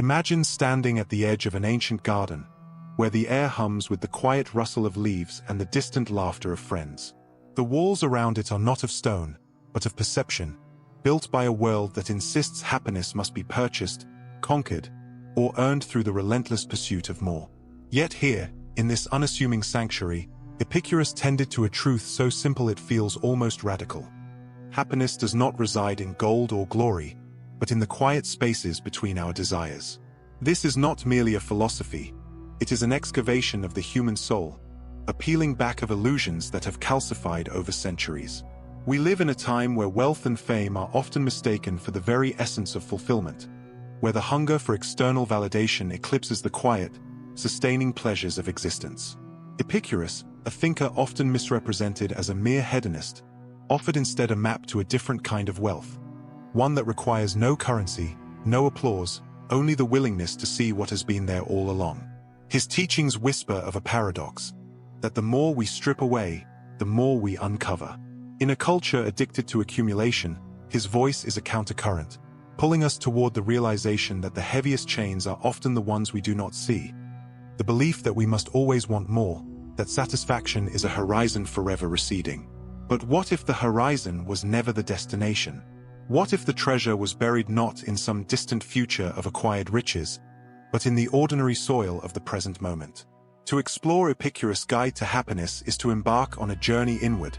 Imagine standing at the edge of an ancient garden, where the air hums with the quiet rustle of leaves and the distant laughter of friends. The walls around it are not of stone, but of perception, built by a world that insists happiness must be purchased, conquered, or earned through the relentless pursuit of more. Yet here, in this unassuming sanctuary, Epicurus tended to a truth so simple it feels almost radical. Happiness does not reside in gold or glory, but in the quiet spaces between our desires. This is not merely a philosophy, it is an excavation of the human soul, a peeling back of illusions that have calcified over centuries. We live in a time where wealth and fame are often mistaken for the very essence of fulfillment, where the hunger for external validation eclipses the quiet, sustaining pleasures of existence. Epicurus, a thinker often misrepresented as a mere hedonist, offered instead a map to a different kind of wealth, one that requires no currency, no applause, only the willingness to see what has been there all along. His teachings whisper of a paradox, that the more we strip away, the more we uncover. In a culture addicted to accumulation, his voice is a countercurrent, pulling us toward the realization that the heaviest chains are often the ones we do not see. The belief that we must always want more, that satisfaction is a horizon forever receding. But what if the horizon was never the destination? What if the treasure was buried not in some distant future of acquired riches, but in the ordinary soil of the present moment? To explore Epicurus' guide to happiness is to embark on a journey inward,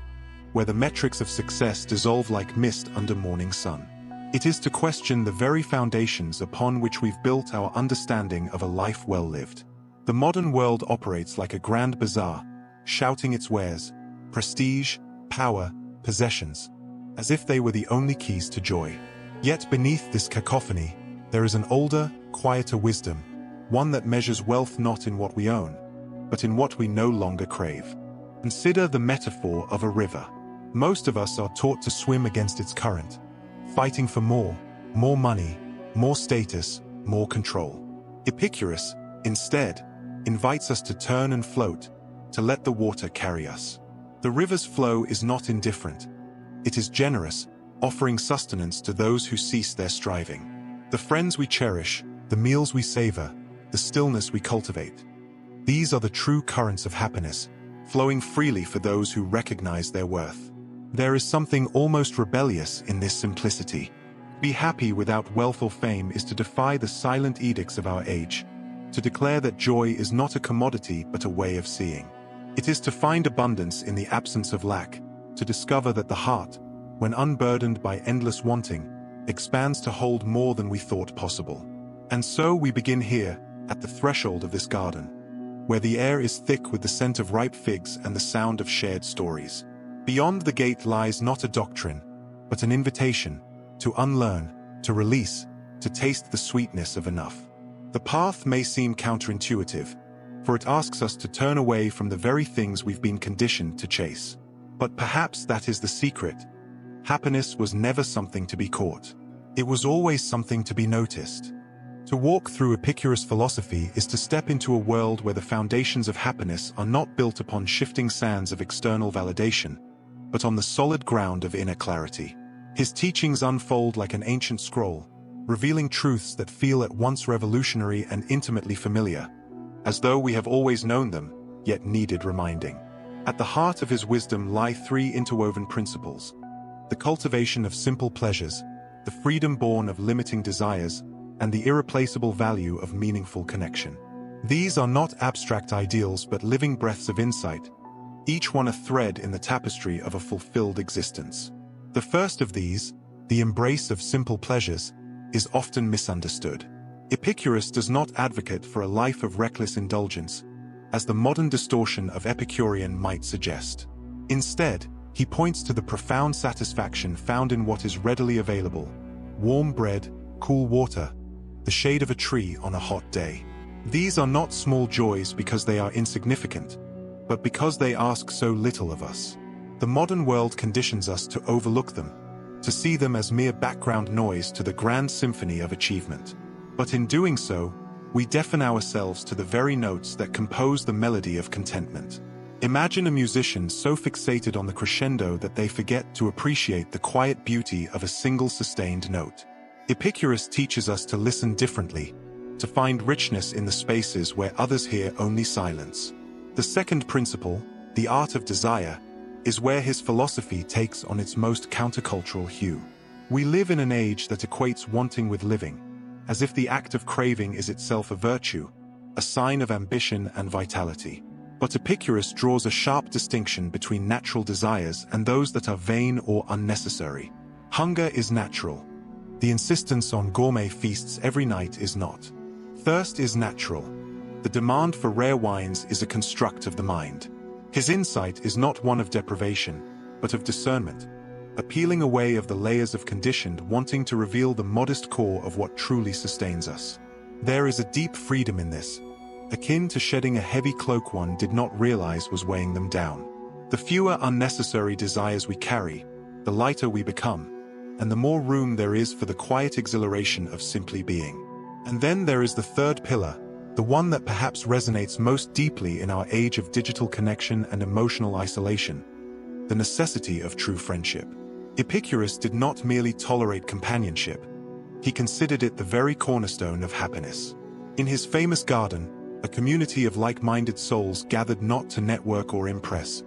where the metrics of success dissolve like mist under morning sun. It is to question the very foundations upon which we've built our understanding of a life well lived. The modern world operates like a grand bazaar, shouting its wares, prestige, power, possessions, as if they were the only keys to joy. Yet beneath this cacophony, there is an older, quieter wisdom, one that measures wealth not in what we own, but in what we no longer crave. Consider the metaphor of a river. Most of us are taught to swim against its current, fighting for more money, more status, more control. Epicurus, instead, invites us to turn and float, to let the water carry us. The river's flow is not indifferent. It is generous, offering sustenance to those who cease their striving. The friends we cherish, the meals we savor, the stillness we cultivate. These are the true currents of happiness, flowing freely for those who recognize their worth. There is something almost rebellious in this simplicity. Be happy without wealth or fame is to defy the silent edicts of our age, to declare that joy is not a commodity but a way of seeing. It is to find abundance in the absence of lack, to discover that the heart, when unburdened by endless wanting, expands to hold more than we thought possible. And so we begin here, at the threshold of this garden, where the air is thick with the scent of ripe figs and the sound of shared stories. Beyond the gate lies not a doctrine, but an invitation to unlearn, to release, to taste the sweetness of enough. The path may seem counterintuitive, for it asks us to turn away from the very things we've been conditioned to chase. But perhaps that is the secret. Happiness was never something to be caught. It was always something to be noticed. To walk through Epicurus' philosophy is to step into a world where the foundations of happiness are not built upon shifting sands of external validation, but on the solid ground of inner clarity. His teachings unfold like an ancient scroll, revealing truths that feel at once revolutionary and intimately familiar, as though we have always known them, yet needed reminding. At the heart of his wisdom lie three interwoven principles: the cultivation of simple pleasures, the freedom born of limiting desires, and the irreplaceable value of meaningful connection. These are not abstract ideals but living breaths of insight, each one a thread in the tapestry of a fulfilled existence. The first of these, the embrace of simple pleasures, is often misunderstood. Epicurus does not advocate for a life of reckless indulgence, as the modern distortion of Epicurean might suggest. Instead, he points to the profound satisfaction found in what is readily available: warm bread, cool water, the shade of a tree on a hot day. These are not small joys because they are insignificant, but because they ask so little of us. The modern world conditions us to overlook them, to see them as mere background noise to the grand symphony of achievement. But in doing so, we deafen ourselves to the very notes that compose the melody of contentment. Imagine a musician so fixated on the crescendo that they forget to appreciate the quiet beauty of a single sustained note. Epicurus teaches us to listen differently, to find richness in the spaces where others hear only silence. The second principle, the art of desire, is where his philosophy takes on its most countercultural hue. We live in an age that equates wanting with living, as if the act of craving is itself a virtue, a sign of ambition and vitality. But Epicurus draws a sharp distinction between natural desires and those that are vain or unnecessary. Hunger is natural. The insistence on gourmet feasts every night is not. Thirst is natural. The demand for rare wines is a construct of the mind. His insight is not one of deprivation, but of discernment, a peeling away of the layers of conditioned wanting to reveal the modest core of what truly sustains us. There is a deep freedom in this, akin to shedding a heavy cloak one did not realize was weighing them down. The fewer unnecessary desires we carry, the lighter we become, and the more room there is for the quiet exhilaration of simply being. And then there is the third pillar, the one that perhaps resonates most deeply in our age of digital connection and emotional isolation: the necessity of true friendship. Epicurus did not merely tolerate companionship, he considered it the very cornerstone of happiness. In his famous garden, a community of like-minded souls gathered not to network or impress,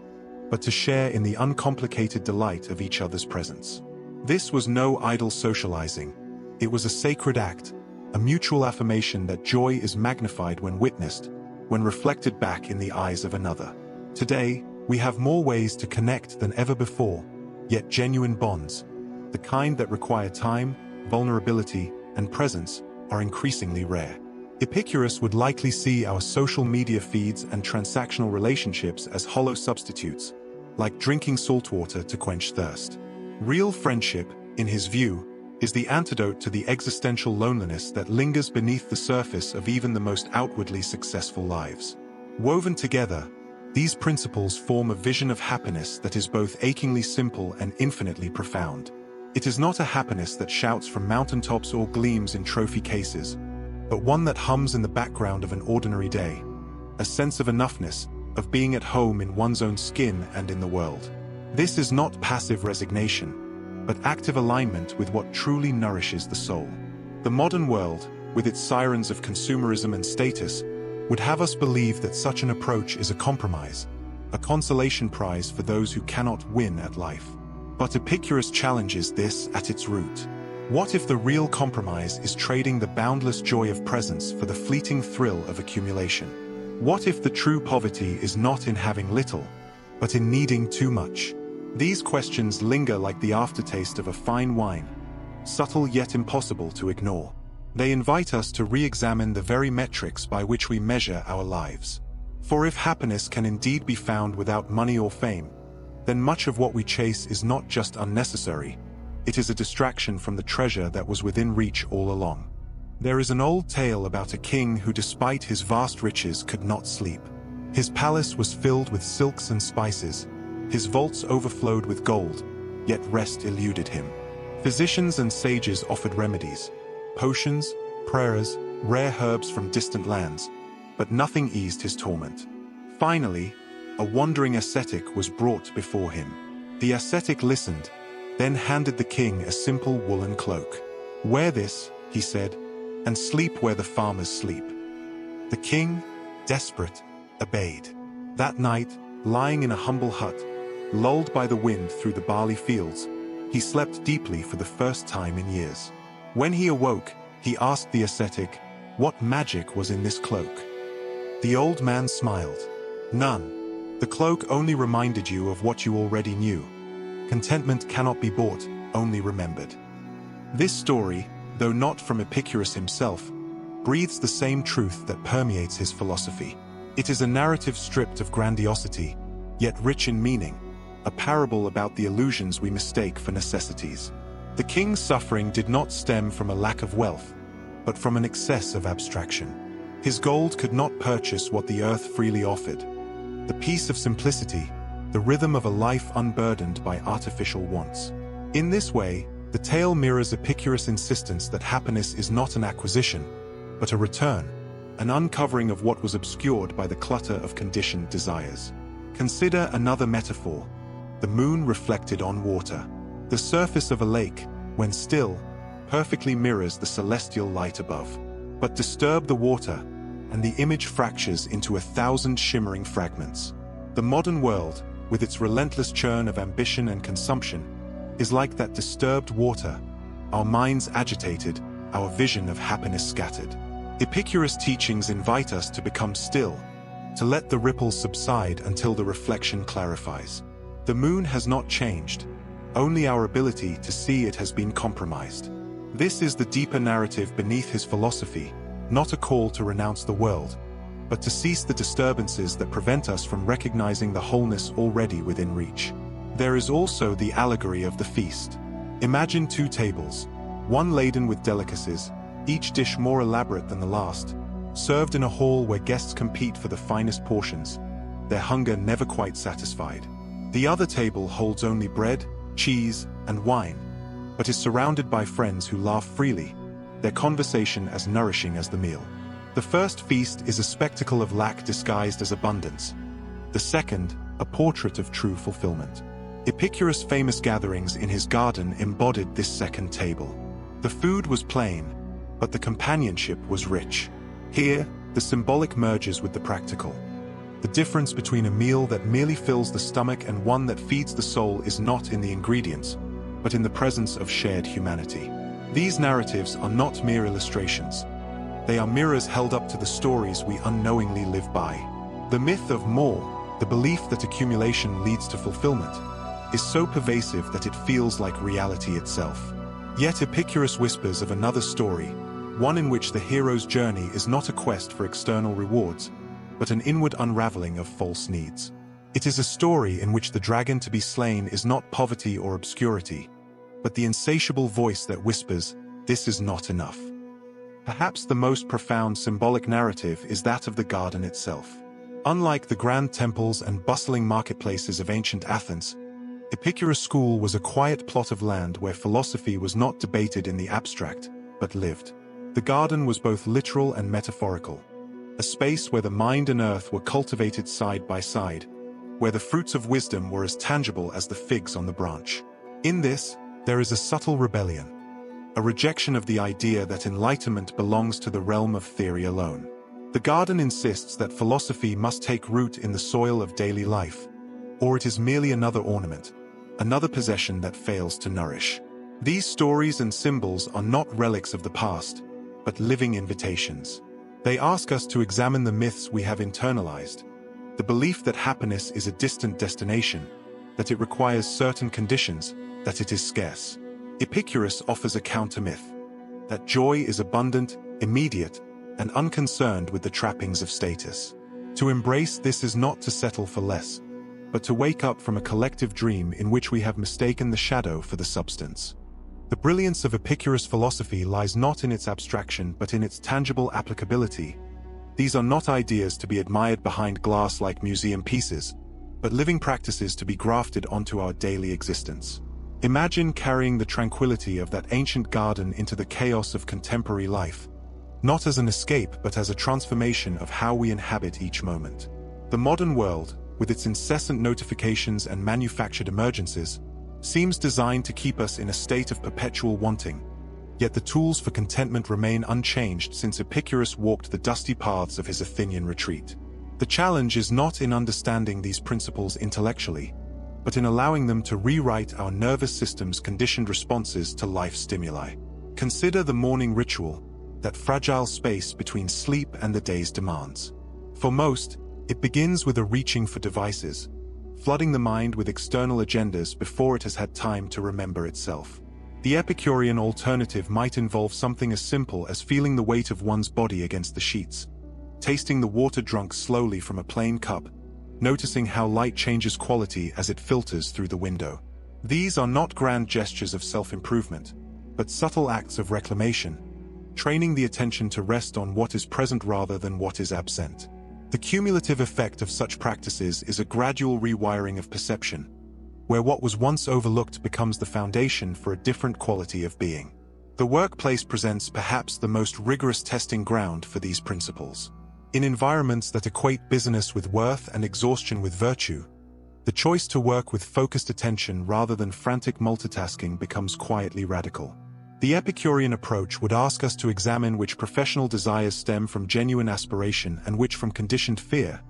but to share in the uncomplicated delight of each other's presence. This was no idle socializing. It was a sacred act, a mutual affirmation that joy is magnified when witnessed, when reflected back in the eyes of another. Today, we have more ways to connect than ever before, yet genuine bonds, the kind that require time, vulnerability, and presence, are increasingly rare. Epicurus would likely see our social media feeds and transactional relationships as hollow substitutes, like drinking salt water to quench thirst. Real friendship, in his view, is the antidote to the existential loneliness that lingers beneath the surface of even the most outwardly successful lives. Woven together, these principles form a vision of happiness that is both achingly simple and infinitely profound. It is not a happiness that shouts from mountaintops or gleams in trophy cases, but one that hums in the background of an ordinary day, a sense of enoughness, of being at home in one's own skin and in the world. This is not passive resignation, but active alignment with what truly nourishes the soul. The modern world, with its sirens of consumerism and status, would have us believe that such an approach is a compromise, a consolation prize for those who cannot win at life. But Epicurus challenges this at its root. What if the real compromise is trading the boundless joy of presence for the fleeting thrill of accumulation? What if the true poverty is not in having little, but in needing too much? These questions linger like the aftertaste of a fine wine, subtle yet impossible to ignore. They invite us to re-examine the very metrics by which we measure our lives. For if happiness can indeed be found without money or fame, then much of what we chase is not just unnecessary, it is a distraction from the treasure that was within reach all along. There is an old tale about a king who, despite his vast riches, could not sleep. His palace was filled with silks and spices, his vaults overflowed with gold, yet rest eluded him. Physicians and sages offered remedies, potions, prayers, rare herbs from distant lands, but nothing eased his torment. Finally, a wandering ascetic was brought before him. The ascetic listened, then handed the king a simple woolen cloak. "Wear this," he said, "and sleep where the farmers sleep." The king, desperate, obeyed. That night, lying in a humble hut, lulled by the wind through the barley fields, he slept deeply for the first time in years. When he awoke, he asked the ascetic, what magic was in this cloak? The old man smiled. "None. The cloak only reminded you of what you already knew. Contentment cannot be bought, only remembered." This story, though not from Epicurus himself, breathes the same truth that permeates his philosophy. It is a narrative stripped of grandiosity, yet rich in meaning, a parable about the illusions we mistake for necessities. The king's suffering did not stem from a lack of wealth, but from an excess of abstraction. His gold could not purchase what the earth freely offered: the peace of simplicity, the rhythm of a life unburdened by artificial wants. In this way, the tale mirrors Epicurus' insistence that happiness is not an acquisition, but a return, an uncovering of what was obscured by the clutter of conditioned desires. Consider another metaphor: the moon reflected on water. The surface of a lake, when still, perfectly mirrors the celestial light above. But disturb the water, and the image fractures into 1,000 shimmering fragments. The modern world, with its relentless churn of ambition and consumption, is like that disturbed water, our minds agitated, our vision of happiness scattered. Epicurus' teachings invite us to become still, to let the ripples subside until the reflection clarifies. The moon has not changed, only our ability to see it has been compromised. This is the deeper narrative beneath his philosophy, not a call to renounce the world, but to cease the disturbances that prevent us from recognizing the wholeness already within reach. There is also the allegory of the feast. Imagine two tables, one laden with delicacies, each dish more elaborate than the last, served in a hall where guests compete for the finest portions, their hunger never quite satisfied. The other table holds only bread, cheese, and wine, but is surrounded by friends who laugh freely, their conversation as nourishing as the meal. The first feast is a spectacle of lack disguised as abundance. The second, a portrait of true fulfillment. Epicurus' famous gatherings in his garden embodied this second table. The food was plain, but the companionship was rich. Here, the symbolic merges with the practical. The difference between a meal that merely fills the stomach and one that feeds the soul is not in the ingredients, but in the presence of shared humanity. These narratives are not mere illustrations. They are mirrors held up to the stories we unknowingly live by. The myth of more, the belief that accumulation leads to fulfillment, is so pervasive that it feels like reality itself. Yet Epicurus whispers of another story, one in which the hero's journey is not a quest for external rewards, but an inward unraveling of false needs. It is a story in which the dragon to be slain is not poverty or obscurity, but the insatiable voice that whispers, "This is not enough." Perhaps the most profound symbolic narrative is that of the garden itself. Unlike the grand temples and bustling marketplaces of ancient Athens, Epicurus' school was a quiet plot of land where philosophy was not debated in the abstract, but lived. The garden was both literal and metaphorical, a space where the mind and earth were cultivated side by side, where the fruits of wisdom were as tangible as the figs on the branch. In this, there is a subtle rebellion, a rejection of the idea that enlightenment belongs to the realm of theory alone. The garden insists that philosophy must take root in the soil of daily life, or it is merely another ornament, another possession that fails to nourish. These stories and symbols are not relics of the past, but living invitations. They ask us to examine the myths we have internalized, the belief that happiness is a distant destination, that it requires certain conditions, that it is scarce. Epicurus offers a counter-myth, that joy is abundant, immediate, and unconcerned with the trappings of status. To embrace this is not to settle for less, but to wake up from a collective dream in which we have mistaken the shadow for the substance. The brilliance of Epicurus' philosophy lies not in its abstraction but in its tangible applicability. These are not ideas to be admired behind glass like museum pieces, but living practices to be grafted onto our daily existence. Imagine carrying the tranquility of that ancient garden into the chaos of contemporary life, not as an escape but as a transformation of how we inhabit each moment. The modern world, with its incessant notifications and manufactured emergencies, seems designed to keep us in a state of perpetual wanting, yet the tools for contentment remain unchanged since Epicurus walked the dusty paths of his Athenian retreat. The challenge is not in understanding these principles intellectually, but in allowing them to rewrite our nervous system's conditioned responses to life stimuli. Consider the morning ritual, that fragile space between sleep and the day's demands. For most, it begins with a reaching for devices, flooding the mind with external agendas before it has had time to remember itself. The Epicurean alternative might involve something as simple as feeling the weight of one's body against the sheets, tasting the water drunk slowly from a plain cup, noticing how light changes quality as it filters through the window. These are not grand gestures of self-improvement, but subtle acts of reclamation, training the attention to rest on what is present rather than what is absent. The cumulative effect of such practices is a gradual rewiring of perception, where what was once overlooked becomes the foundation for a different quality of being. The workplace presents perhaps the most rigorous testing ground for these principles. In environments that equate business with worth and exhaustion with virtue, the choice to work with focused attention rather than frantic multitasking becomes quietly radical. The Epicurean approach would ask us to examine which professional desires stem from genuine aspiration and which from conditioned fear,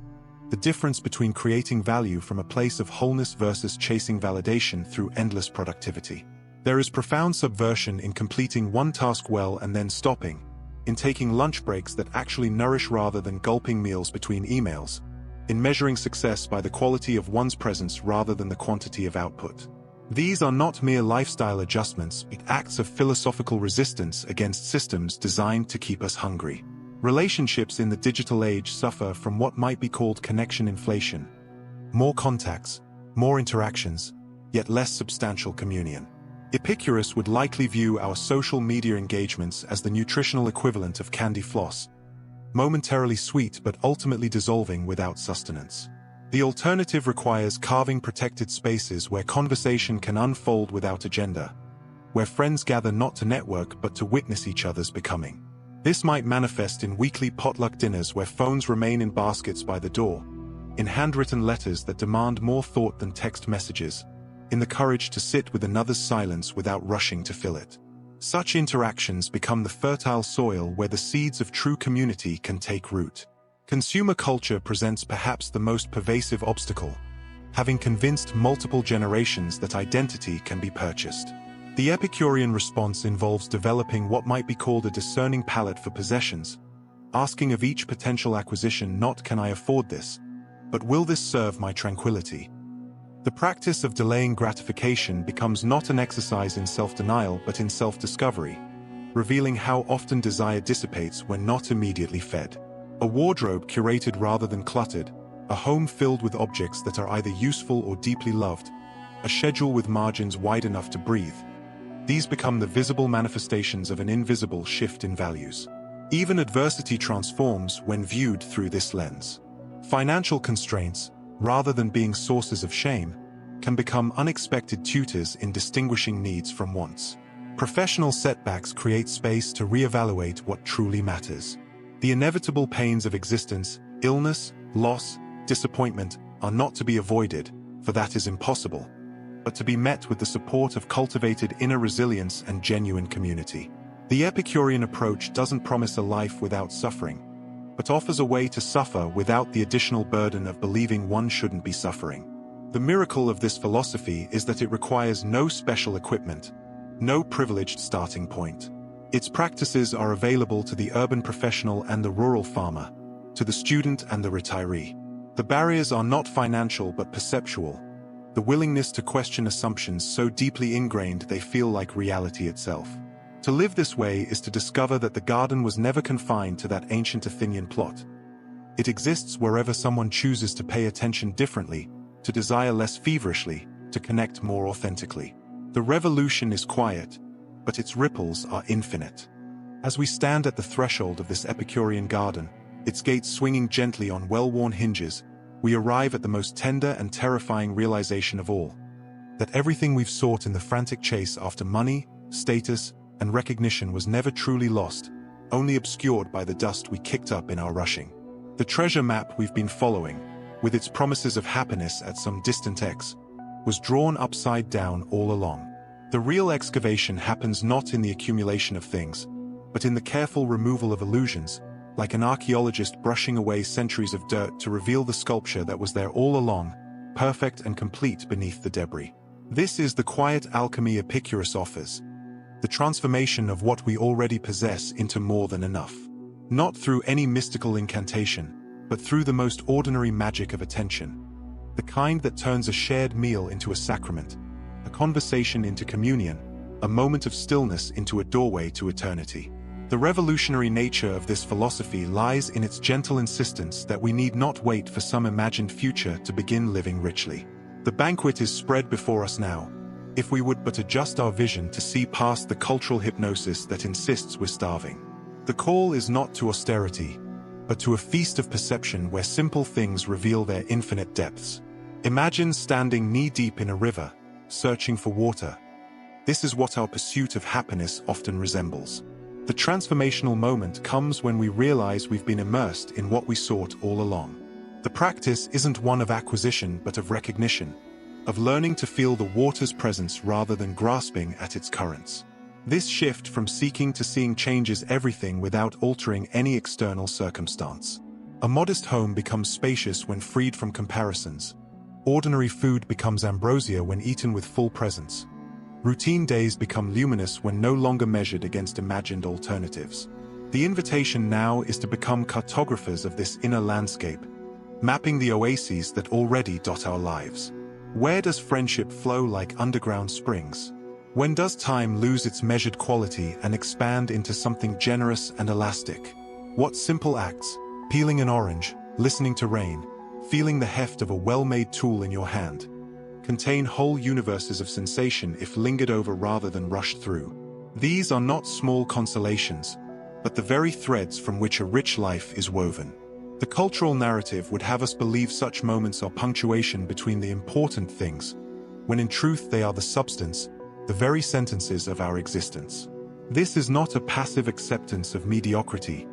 the difference between creating value from a place of wholeness versus chasing validation through endless productivity. There is profound subversion in completing one task well and then stopping, in taking lunch breaks that actually nourish rather than gulping meals between emails, in measuring success by the quality of one's presence rather than the quantity of output. These are not mere lifestyle adjustments, but acts of philosophical resistance against systems designed to keep us hungry. Relationships in the digital age suffer from what might be called connection inflation. More contacts, more interactions, yet less substantial communion. Epicurus would likely view our social media engagements as the nutritional equivalent of candy floss, momentarily sweet but ultimately dissolving without sustenance. The alternative requires carving protected spaces where conversation can unfold without agenda, where friends gather not to network but to witness each other's becoming. This might manifest in weekly potluck dinners where phones remain in baskets by the door, in handwritten letters that demand more thought than text messages, in the courage to sit with another's silence without rushing to fill it. Such interactions become the fertile soil where the seeds of true community can take root. Consumer culture presents perhaps the most pervasive obstacle, having convinced multiple generations that identity can be purchased. The Epicurean response involves developing what might be called a discerning palate for possessions, asking of each potential acquisition not "can I afford this?" but "will this serve my tranquility?" The practice of delaying gratification becomes not an exercise in self-denial but in self-discovery, revealing how often desire dissipates when not immediately fed. A wardrobe curated rather than cluttered, a home filled with objects that are either useful or deeply loved, a schedule with margins wide enough to breathe. These become the visible manifestations of an invisible shift in values. Even adversity transforms when viewed through this lens. Financial constraints, rather than being sources of shame, can become unexpected tutors in distinguishing needs from wants. Professional setbacks create space to reevaluate what truly matters. The inevitable pains of existence, illness, loss, disappointment, are not to be avoided, for that is impossible, but to be met with the support of cultivated inner resilience and genuine community. The Epicurean approach doesn't promise a life without suffering, but offers a way to suffer without the additional burden of believing one shouldn't be suffering. The miracle of this philosophy is that it requires no special equipment, no privileged starting point. Its practices are available to the urban professional and the rural farmer, to the student and the retiree. The barriers are not financial but perceptual, the willingness to question assumptions so deeply ingrained they feel like reality itself. To live this way is to discover that the garden was never confined to that ancient Athenian plot. It exists wherever someone chooses to pay attention differently, to desire less feverishly, to connect more authentically. The revolution is quiet, but its ripples are infinite. As we stand at the threshold of this Epicurean garden, its gates swinging gently on well-worn hinges, we arrive at the most tender and terrifying realization of all, that everything we've sought in the frantic chase after money, status, and recognition was never truly lost, only obscured by the dust we kicked up in our rushing. The treasure map we've been following, with its promises of happiness at some distant X, was drawn upside down all along. The real excavation happens not in the accumulation of things, but in the careful removal of illusions, like an archaeologist brushing away centuries of dirt to reveal the sculpture that was there all along, perfect and complete beneath the debris. This is the quiet alchemy Epicurus offers, the transformation of what we already possess into more than enough. Not through any mystical incantation, but through the most ordinary magic of attention, the kind that turns a shared meal into a sacrament, a conversation into communion, a moment of stillness into a doorway to eternity. The revolutionary nature of this philosophy lies in its gentle insistence that we need not wait for some imagined future to begin living richly. The banquet is spread before us now, if we would but adjust our vision to see past the cultural hypnosis that insists we're starving. The call is not to austerity, but to a feast of perception where simple things reveal their infinite depths. Imagine standing knee-deep in a river, searching for water. This is what our pursuit of happiness often resembles. The transformational moment comes when we realize we've been immersed in what we sought all along. The practice isn't one of acquisition but of recognition, of learning to feel the water's presence rather than grasping at its currents. This shift from seeking to seeing changes everything without altering any external circumstance. A modest home becomes spacious when freed from comparisons. Ordinary food becomes ambrosia when eaten with full presence. Routine days become luminous when no longer measured against imagined alternatives. The invitation now is to become cartographers of this inner landscape, mapping the oases that already dot our lives. Where does friendship flow like underground springs? When does time lose its measured quality and expand into something generous and elastic? What simple acts, peeling an orange, listening to rain, feeling the heft of a well-made tool in your hand, contain whole universes of sensation if lingered over rather than rushed through? These are not small consolations, but the very threads from which a rich life is woven. The cultural narrative would have us believe such moments are punctuation between the important things, when in truth they are the substance, the very sentences of our existence. This is not a passive acceptance of mediocrity,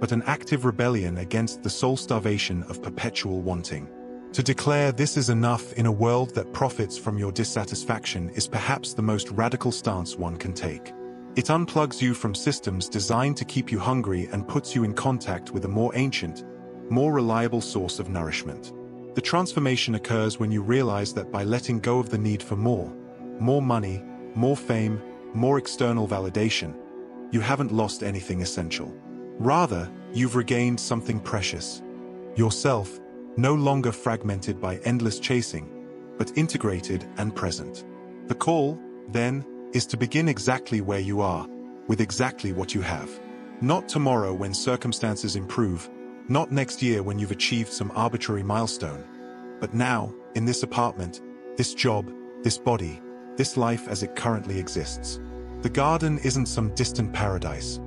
but an active rebellion against the soul starvation of perpetual wanting. To declare this is enough in a world that profits from your dissatisfaction is perhaps the most radical stance one can take. It unplugs you from systems designed to keep you hungry and puts you in contact with a more ancient, more reliable source of nourishment. The transformation occurs when you realize that by letting go of the need for more money, more fame, more external validation, you haven't lost anything essential. Rather, you've regained something precious. Yourself, no longer fragmented by endless chasing, but integrated and present. The call, then, is to begin exactly where you are, with exactly what you have. Not tomorrow when circumstances improve, not next year when you've achieved some arbitrary milestone, but now, in this apartment, this job, this body, this life as it currently exists. The garden isn't some distant paradise.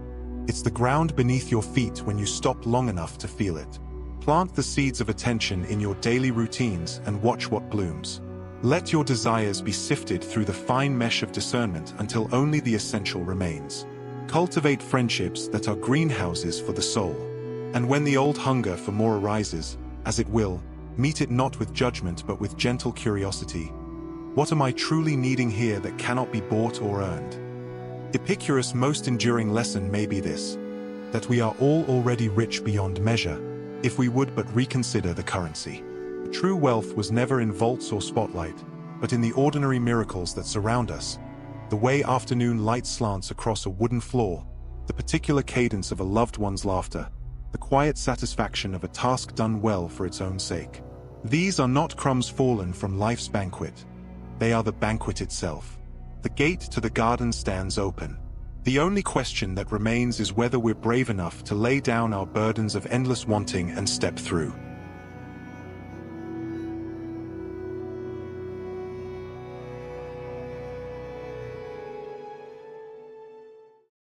It's the ground beneath your feet when you stop long enough to feel it. Plant the seeds of attention in your daily routines and watch what blooms. Let your desires be sifted through the fine mesh of discernment until only the essential remains. Cultivate friendships that are greenhouses for the soul. And when the old hunger for more arises, as it will, meet it not with judgment but with gentle curiosity. What am I truly needing here that cannot be bought or earned? Epicurus' most enduring lesson may be this, that we are all already rich beyond measure, if we would but reconsider the currency. True wealth was never in vaults or spotlight, but in the ordinary miracles that surround us. The way afternoon light slants across a wooden floor, the particular cadence of a loved one's laughter, the quiet satisfaction of a task done well for its own sake. These are not crumbs fallen from life's banquet. They are the banquet itself. The gate to the garden stands open. The only question that remains is whether we're brave enough to lay down our burdens of endless wanting and step through.